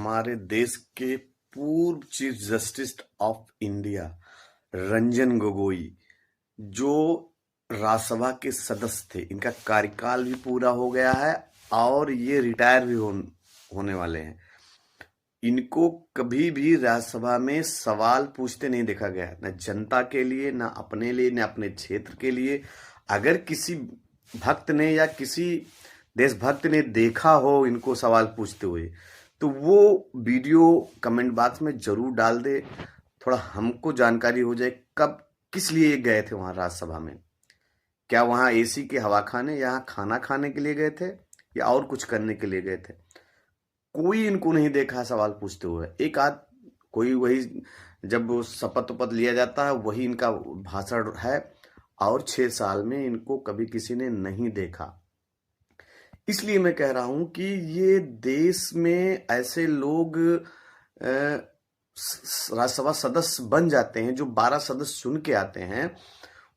हमारे देश के पूर्व chief justice of India Ranjan Gogoi, जो राज्यसभा के सदस्य थे, इनका कार्यकाल भी पूरा हो गया है और ये रिटायर भी होने वाले हैं। इनको कभी भी राज्यसभा में सवाल पूछते नहीं देखा गया, न जनता के लिए, न अपने लिए, न अपने क्षेत्र के लिए। अगर किसी भक्त ने या किसी देशभक्त ने देखा हो इनको सवाल पूछते हुए, तो वो वीडियो कमेंट बॉक्स में जरूर डाल दे, थोड़ा हमको जानकारी हो जाए कब किस लिए गए थे वहां राज्यसभा में। क्या वहां एसी के हवा खाने, यहाँ खाना खाने के लिए गए थे या और कुछ करने के लिए गए थे? कोई इनको नहीं देखा सवाल पूछते हुए। एक आध कोई, वही जब वो शपथ उपथ लिया जाता है वही इनका भाषण है, और 6 साल में इनको कभी किसी ने नहीं देखा। इसलिए मैं कह रहा हूं कि ये देश में ऐसे लोग राज्यसभा सदस्य बन जाते हैं, जो 12 सदस्य चुन के आते हैं,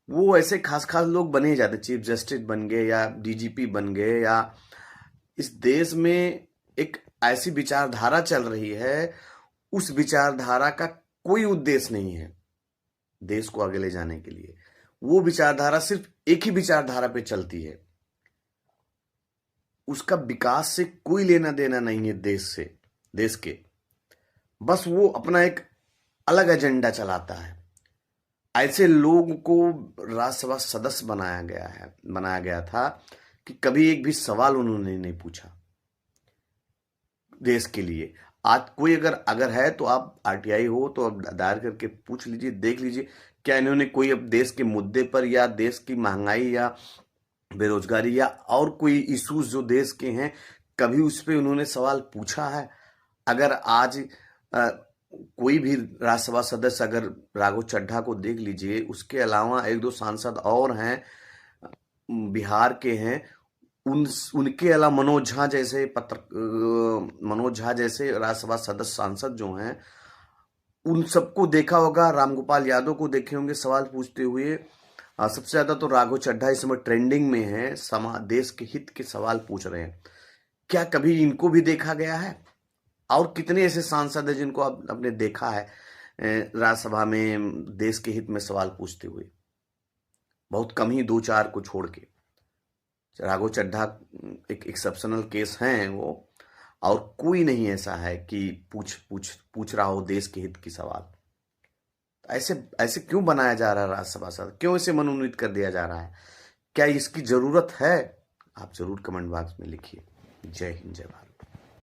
वो ऐसे खास खास लोग बने जाते। चीफ जस्टिस बन गए या डीजीपी बन गए, या इस देश में एक ऐसी विचारधारा चल रही है, उस विचारधारा का कोई उद्देश्य नहीं है देश को आगे ले जाने के लिए। वो विचारधारा सिर्फ एक ही विचारधारा पे चलती है, उसका विकास से कोई लेना देना नहीं है देश के। बस वो अपना एक अलग एजेंडा चलाता है। ऐसे लोगों को राज्यसभा सदस्य बनाया गया था कि कभी एक भी सवाल उन्होंने नहीं पूछा देश के लिए। आज कोई अगर है तो आप आरटीआई हो तो आप दायर करके पूछ लीजिए, देख लीजिए क्या इन्होंने कोई अब देश के मुद्दे पर, या देश की महंगाई या बेरोजगारी या और कोई इश्यूज जो देश के हैं, कभी उस पर उन्होंने सवाल पूछा है? अगर आज कोई भी राज्यसभा सदस्य, अगर राघव चड्ढा को देख लीजिए, उसके अलावा 1-2 सांसद और हैं बिहार के हैं, उनके अलावा मनोज झा जैसे राज्यसभा सदस्य सांसद जो हैं, उन सबको देखा होगा। रामगोपाल यादव को देखे होंगे सवाल पूछते हुए। सबसे ज्यादा तो राघव चड्ढा इस समय ट्रेंडिंग में है, देश के हित के सवाल पूछ रहे हैं। क्या कभी इनको भी देखा गया है? और कितने ऐसे सांसद हैं जिनको आपने देखा है राज्यसभा में देश के हित में सवाल पूछते हुए? बहुत कम ही, 2-4 को छोड़ के। राघव चड्ढा एक एक्सेप्शनल केस हैं वो, और कोई नहीं ऐसा है कि पूछ रहा हो देश के हित की सवाल। ऐसे क्यों बनाया जा रहा है राज्यसभा सदस्य? क्यों इसे मनोनीत कर दिया जा रहा है? क्या इसकी जरूरत है? आप जरूर कमेंट बॉक्स में लिखिए। जय हिंद, जय भारत।